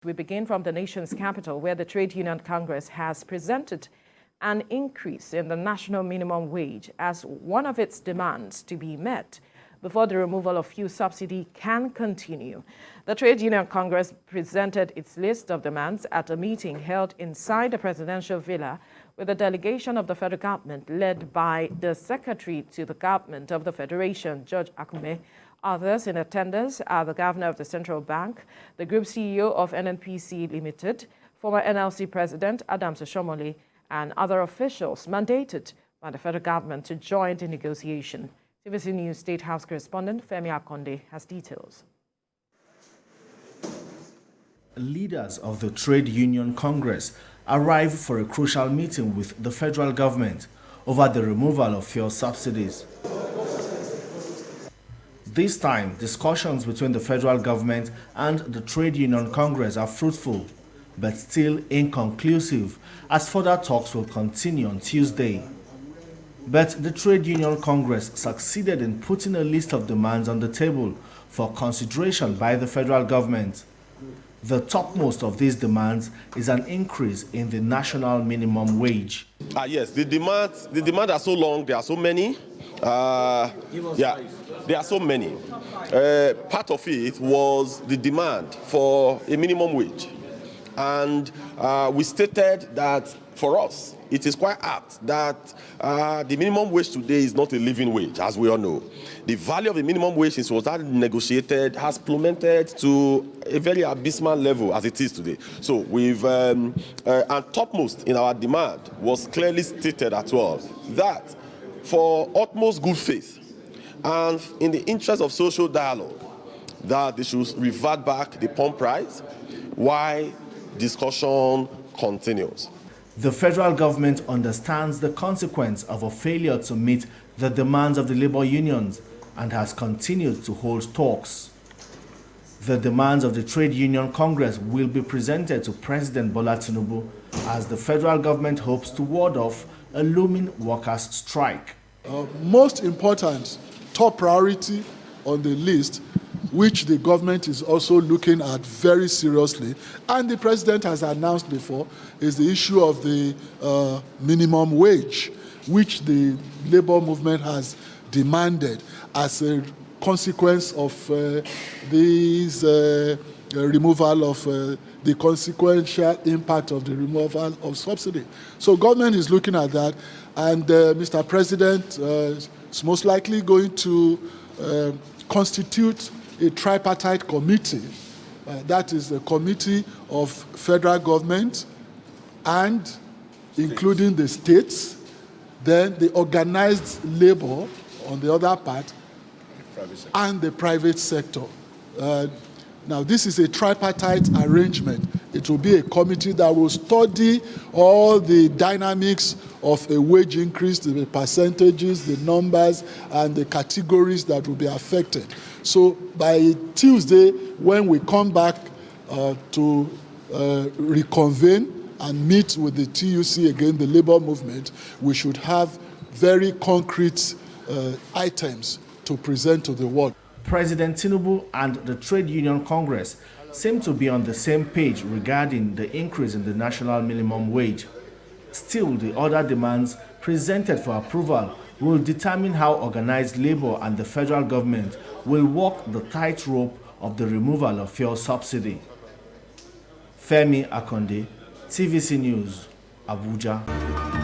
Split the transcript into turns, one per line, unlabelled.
We begin from the nation's capital, where the Trade Union Congress has presented an increase in the national minimum wage as one of its demands to be met before the removal of fuel subsidy can continue. The Trade Union Congress presented its list of demands at a meeting held inside the presidential villa with a delegation of the federal government led by the Secretary to the Government of the Federation, George Akume. Others in attendance are the Governor of the Central Bank, the Group CEO of NNPC Limited, former NLC President Adams Oshomole, and other officials mandated by the federal government to join the negotiation. TVC News State House correspondent Femi Akonde has details.
Leaders of the Trade Union Congress arrived for a crucial meeting with the federal government over the removal of fuel subsidies. This time, discussions between the federal government and the Trade Union Congress are fruitful, but still inconclusive, as further talks will continue on Tuesday. But the Trade Union Congress succeeded in putting a list of demands on the table for consideration by the federal government. The topmost of these demands is an increase in the national minimum wage.
Yes, the demands are so long, there are so many. There are so many. Part of it was the demand for a minimum wage. And we stated that for us, it is quite apt that the minimum wage today is not a living wage, as we all know. The value of the minimum wage since it was negotiated has plummeted to a very abysmal level as it is today. So we've, and topmost in our demand was clearly stated as well that for utmost good faith and in the interest of social dialogue, that they should revert back the pump price while discussion continues.
The federal government understands the consequence of a failure to meet the demands of the labor unions and has continued to hold talks. The demands of the Trade Union Congress will be presented to President Bola Tinubu as the federal government hopes to ward off a looming workers' strike.
Most important top priority on the list, which the government is also looking at very seriously, and the president has announced before, is the issue of the minimum wage, which the labor movement has demanded as a consequence of these removal of the consequential impact of the removal of subsidy. So government is looking at that, and Mr. President is most likely going to constitute a tripartite committee. That is the committee of federal government and including the states, then the organized labor on the other part, and the private sector. Now, this is a tripartite arrangement. It will be a committee that will study all the dynamics of a wage increase, the percentages, the numbers, and the categories that will be affected. So by Tuesday, when we come back to reconvene and meet with the TUC again, the labor movement, we should have very concrete items to present to the world.
President Tinubu and the Trade Union Congress seem to be on the same page regarding the increase in the national minimum wage. Still, the other demands presented for approval will determine how organized labor and the federal government will walk the tightrope of the removal of fuel subsidy. Femi Akonde, TVC News, Abuja.